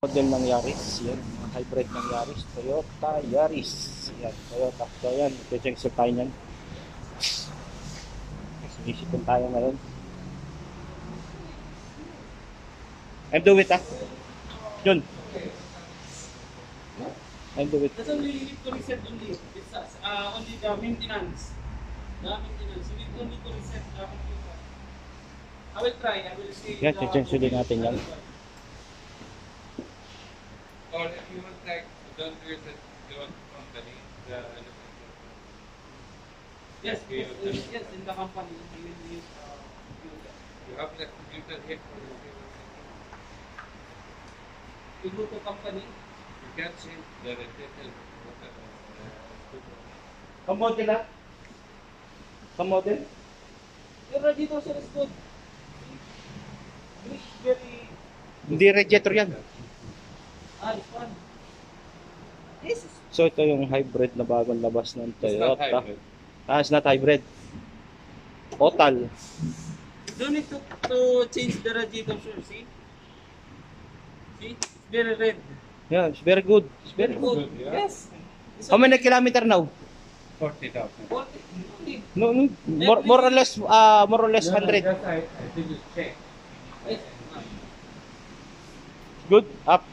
Model ng Yaris, yan, mga hybrid ng Yaris, Toyota Yaris, yan, Toyota, so yan, i-check sa tayo nyan, isipin tayo ngayon, I'm do it Jun, I'm do it. That's only you need to reset only. It's only the maintenance. The maintenance. You need only to reset the computer. I will try. I will see. Yan, check din natin yan. Or if you want like don't reset your company, Yes, yes, in the company you will use computer. you have the computer here for you. You go to company. You can change the detail. Kamodel Kamodel? You're ready to sell good. English very. Hindi radiator yan. This one. This is. So ito yung hybrid na bagong labas ng It's not Toyota. hybrid. It's not hybrid. Total. You don't need to change the radiator, sir. See? See? It's very red. Yeah, it's very good. It's very Good. Good, yeah. Yes. It's How many kilometer now? 40,000. No, more or less 100. I think it's check. Good. Up.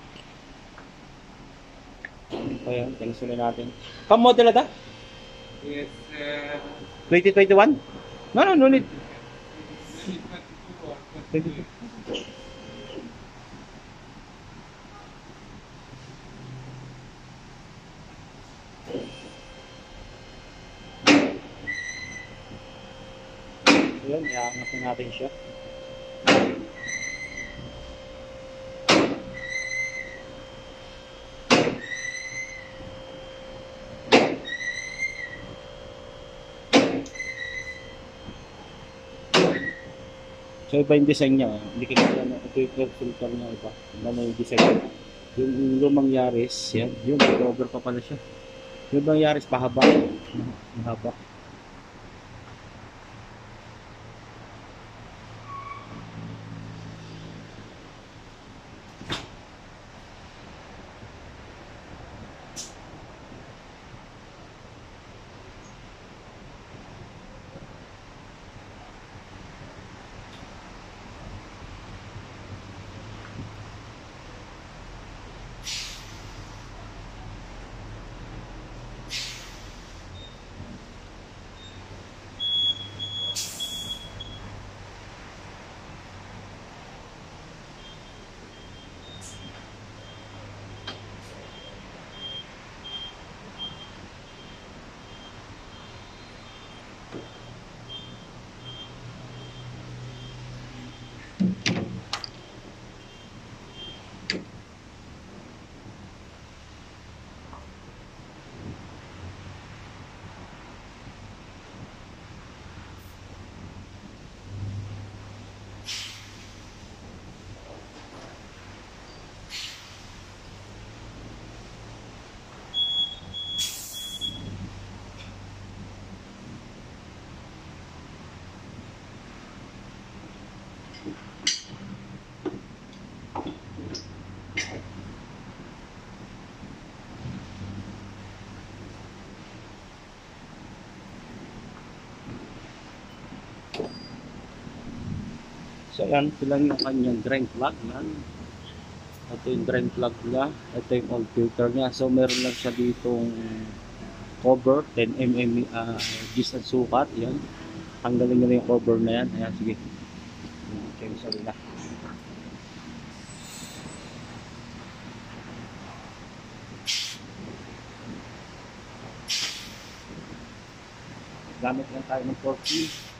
Ayan, cancel natin. Pang-model na ta? Yes. 2021? No need. 22 or 22. Ayan, iangat na natin siya. So iba yung design niya, hindi kita na ito yung filter niya iba. Ano yung design niya. Yung lumang Yaris, yan, yun, cover pa pala siya. Yung lumang Yaris, pahaba. Mahaba. So yan, ito lang yung kanyang drain plug. Yan. Ito yung drain plug niya. Ito yung old filter niya. So meron lang siya ditong cover, 10mm distance sukat. Yan. Tanggalin nyo na yung cover na yan. Ayan, sige. Change sa nila. Gamit lang tayo ng 40.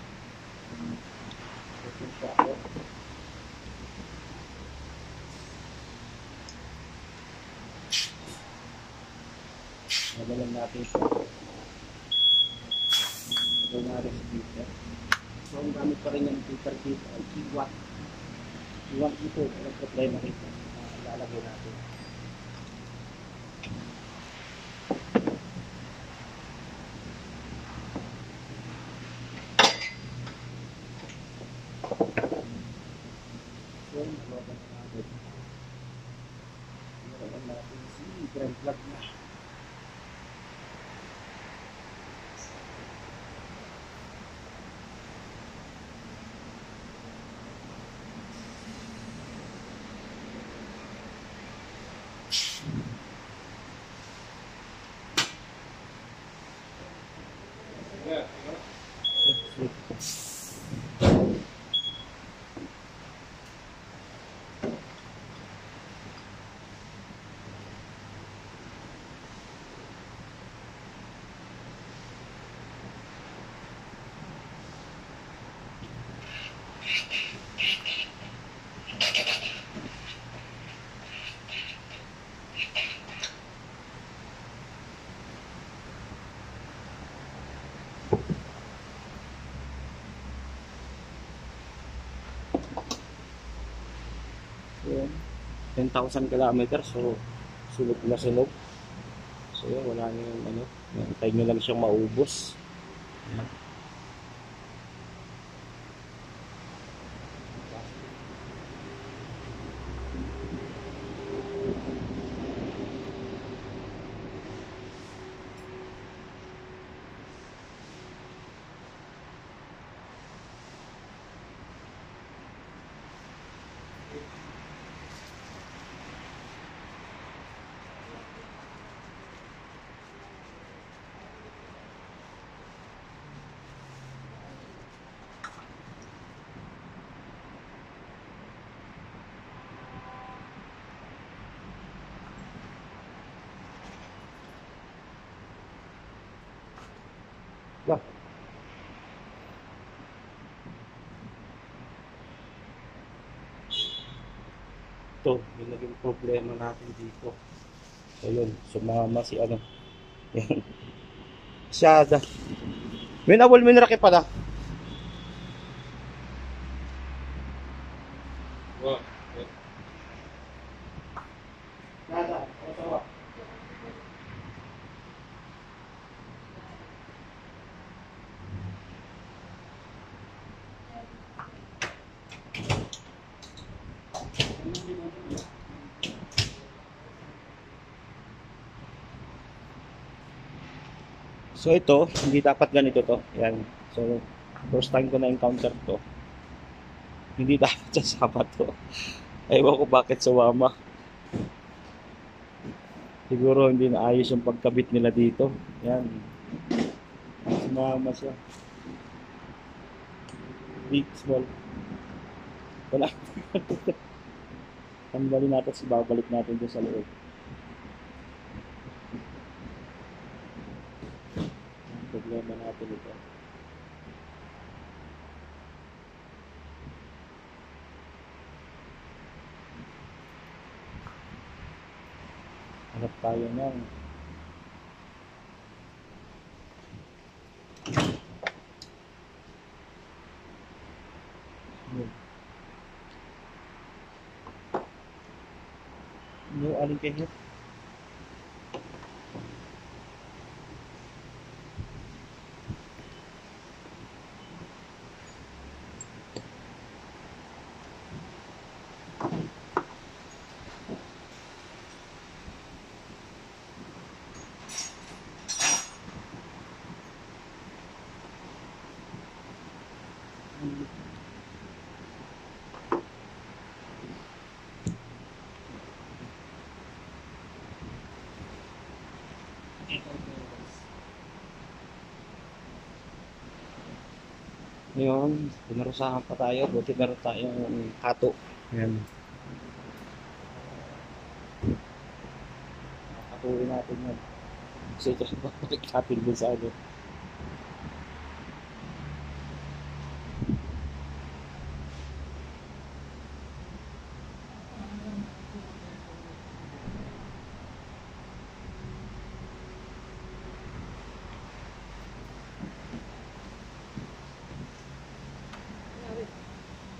Nagalan natin ito. Nagalan natin sa filter. So, ang gamit pa rin yung filter dito ay kiwatt. Kiwatt ito. Walang problema rito. Ilalagay natin. So, nagalan natin. drain plug niya. Yeah. So, 10,000 kilometers. So, sulog na sulog. So, yun, wala na yung ano. Tayo nyo lang siyang maubos. Yan. Yeah. Ito, yung naging problema natin dito. So, yun, sumama si ano. Yan. Masyada. May nawal minraki pala. What? Nada, tawa. So ito, hindi dapat ganito to. Yan. So, first time ko na encounter to. Hindi dapat sasama to. Ewan ko bakit sumama. Siguro hindi na ayos yung pagkabit nila dito. Yan. Sumama siya. Big, small. Wala. Tanggalin natin, babalik natin doon sa loob. Ang problema natin ito. Hanap tayo ng alin kayo? Ngayon, pinarusahan pa tayo. Buti meron tayong kato. Ayan. Nakatuloy natin yan. Kasi ito babalik natin dun sa ano.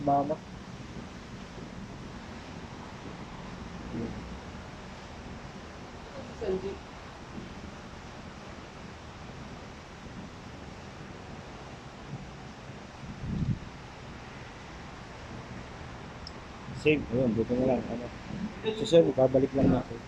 Mama. Sanji. Same. Ayun, buti na lang. Ano. So, sir, babalik lang natin.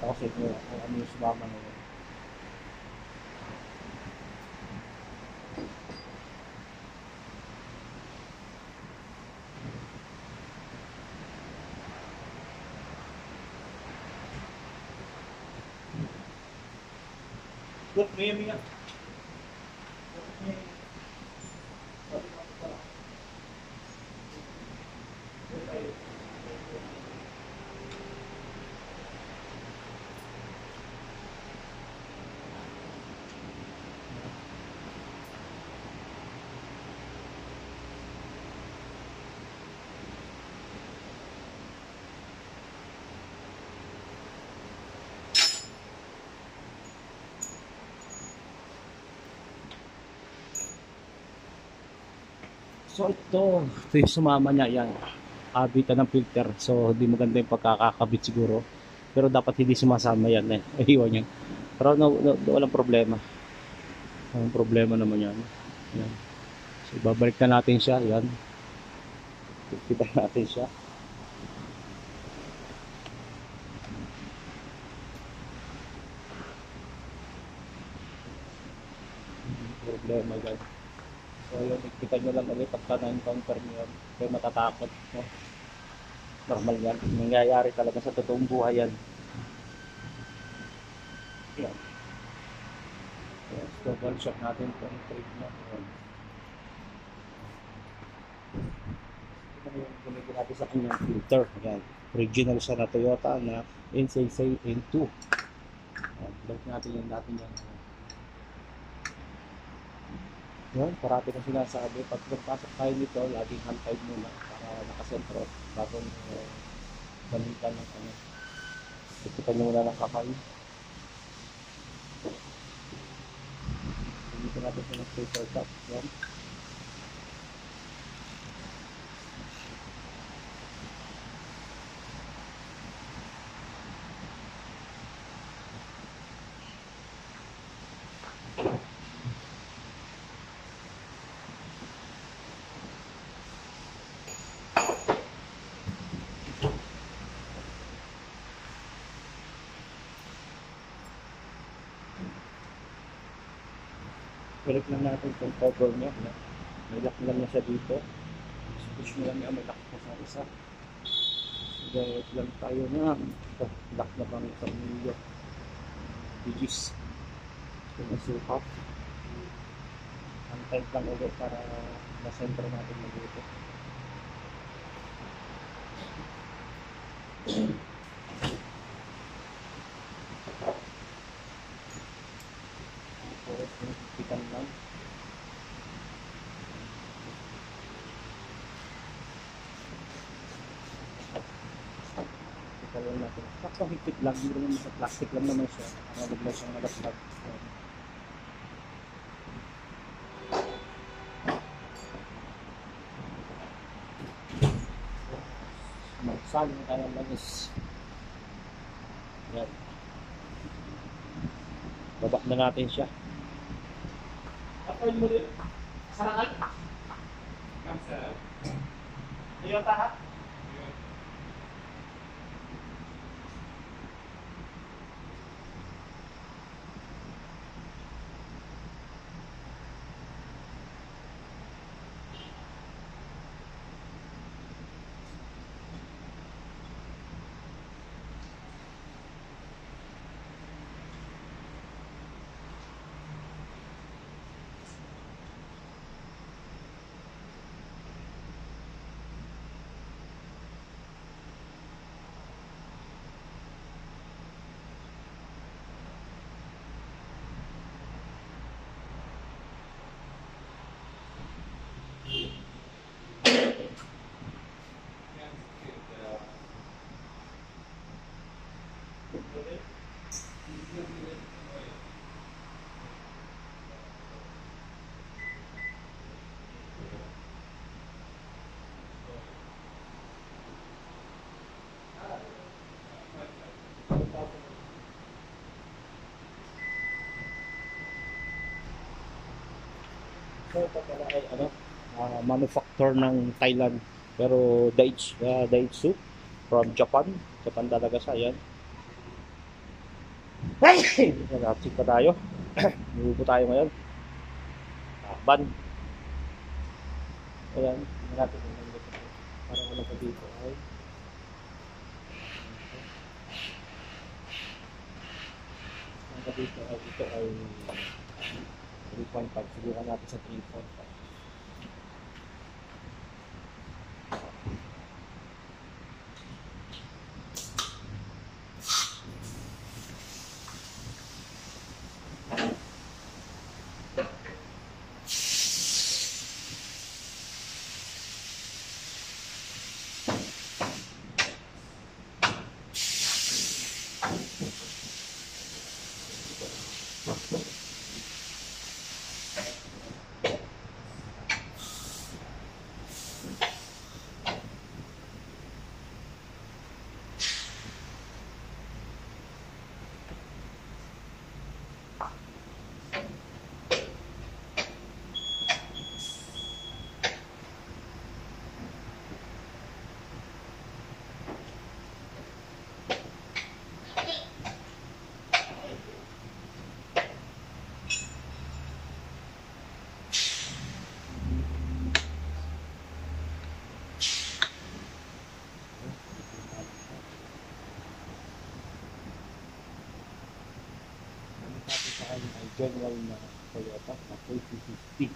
Pakita ko sa inyo kung ano yung sumama na yun. Look, Mia. So ito yung sumama niya, yan. Kabitan ng filter. So hindi maganda yung pagkakakabit siguro. Pero dapat hindi sumasama yan eh. Iwan yan. Pero walang problema. Walang problema naman yan. Yan. So babalik na natin siya. Yan. Kita natin siya. Problema guys. So yun, ikita nyo lang ulit pagka na-encounter nyo yan. Kaya matatakot. No? Normal yan. Nangyayari talaga sa totoong buhay yan. Yan. Yes, double check natin kung trade na. Ito yung gamitin natin sa kanyang filter. Yan. Original siya na Toyota na NCC N2. Balik natin yung natin yan. Yan, parati na sinasabi, pag nagpasok tayo nito, laging hand tied muna para nakasentro bago balikan ng ano. Itipan nyo muna ng kakay. Dito natin sa paper top. Yan. Balik lang natin itong cover niya. May lock lang na siya dito. Push mo lang niya, may lock na sa isa. Direct lang tayo na. Lock na bang isang milyo. Digis. Ito na sukat. Ang-tight lang ulit para masentro natin mabuti. Pitan lang. Pitan lang natin. Sakto higpit lang. Hindi naman sa plastic lang naman siya. Huwag lang siyang nalaglag. Magsali na tayo ng langis. Yan. Baba na natin siya. Ako yung muli. Sarangan. Kamsa. Toyota ha? So ito pala ay ano, manufacturer ng Thailand. Pero Daihatsu from Japan. Japan talaga siya. Yan. Ay! Nag-check pa tayo. Nubo tayo ngayon. Ban. Ayan. Tingnan natin kung ano ito. Parang wala pa dito. Ay. Ang pa dito ay ito ay 3.5. Subukan natin sa 3.5. Ay general na Toyota na 2050.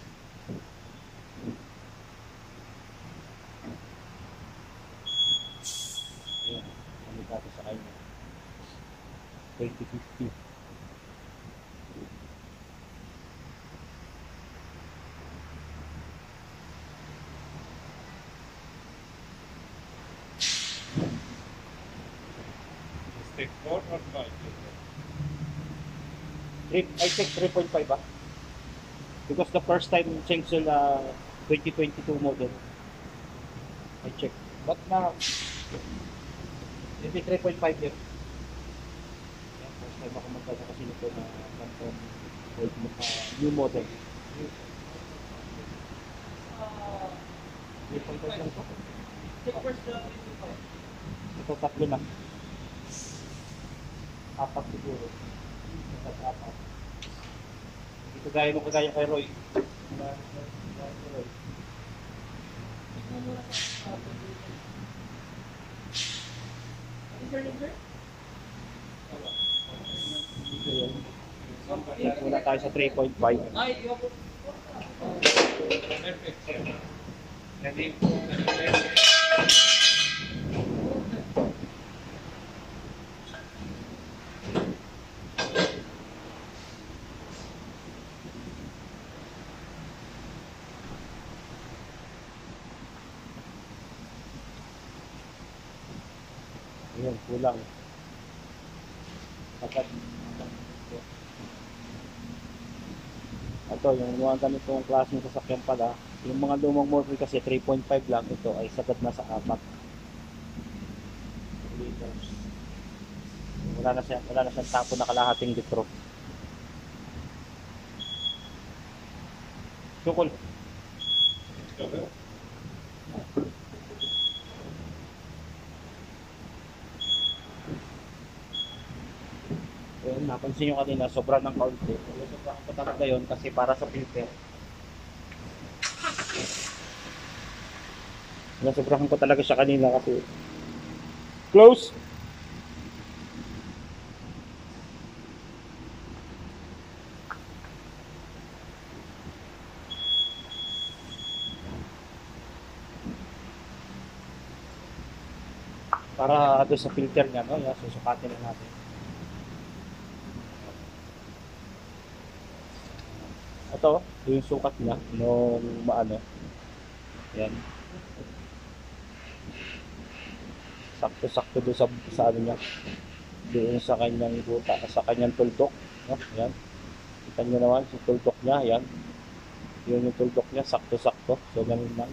Ayan, ano tayo sa kanya 2050. Stick 4 or 5? I think 3.5 ah. Because the first time Changsel 2022 model. I check. But now, maybe 3.5 yun. Yeah, first time ako magkasa kasi nito na new model. 3.5 lang ito. Ito tatlo na. Apat siguro. Apat. Ito gaya mo kagaya kay Roy. Muna tayo sa 3.5. Perfect. Ayan, kulang. Kapag ito, yung mga ganitong klaseng sasakyan pala, yung mga lumang model kasi 3.5 lang, ito ay sagad na sa 4 liters. Wala na siyang tapo na kalahating litro. Sukol. Ayun, napansin nyo kanina, sobra ng kaunti. Sobrang ko talaga yun kasi para sa filter. Sobrahan ko talaga siya kanina kasi close! Para doon sa filter niya, no? Yan, susukatin na natin. Ito, yung sukat niya nung maano. Yan. Sakto-sakto doon sa ano niya. Doon sa kanyang buta, sa kanyang tuldok, no? Yan. Kita niyo naman yung tuldok niya, yan. Yun yung tuldok niya, sakto-sakto. So ganun lang.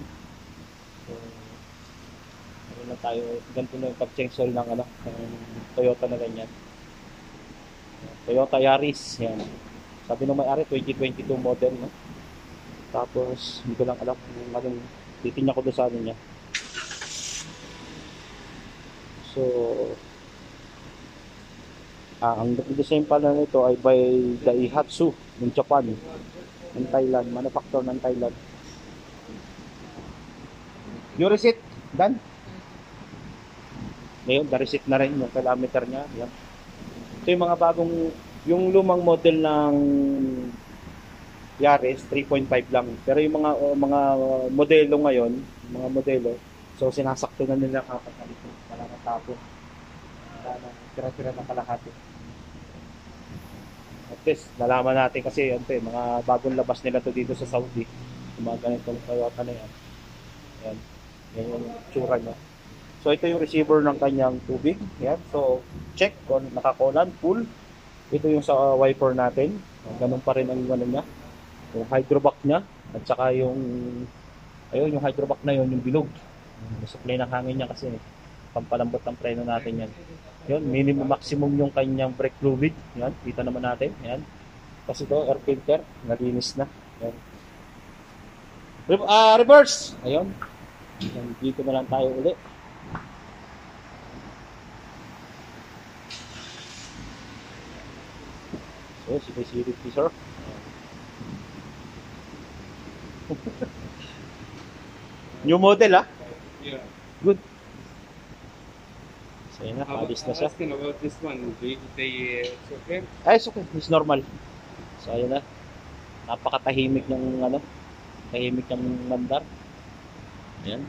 So ano na tayo, ganito na yung pag-changsol ng ano, ng Toyota na ganyan. Toyota Yaris, yan. Sabi nung may-ari 2022 model, no? Tapos hindi ko lang alam kung anong titingnan ko doon sa ano niya. So Ang design pala nito ay by Daihatsu ng Japan, ng Thailand, manufacturer ng Thailand. Yung receipt, Dan? Ngayon, the-receipt na rin yung kilometer niya. Yan. Ito yung mga bagong, yung lumang model ng Yaris, 3.5 lang. Pero yung mga modelo ngayon, mga modelo, so sinasakto na nila kakatalit. Wala nang tapo. Wala nang tira-tira ng kalahati. At least, nalaman natin kasi yun, mga bagong labas nila to dito sa Saudi. Yung mga ganitong Toyota na yan. Yan. Yan yung tsura niya. So ito yung receiver ng kanyang tubig. Yan. So check kung nakakulan, full. Ito yung sa wiper natin. Ganun pa rin ang ano niya. Yung hydrovac niya. At saka yung ayun, yung hydrovac na yun, yung bilog. Supply ng hangin niya kasi pampalambot ng preno natin yan. Yun, minimum maximum yung kanyang brake fluid. Yan, kita naman natin. Yan. Kasi ito, air filter, nalinis na. Yan. Reverse! Ayun. Dito na lang tayo ulit. So, sige, sir. New model, ah? Yeah. Good. So, yun na, palis na siya. Asking about this one, it's okay? Ay, it's okay. It's normal. So, ayun na. Napakatahimik ng, tahimik ng mandar. Ayan.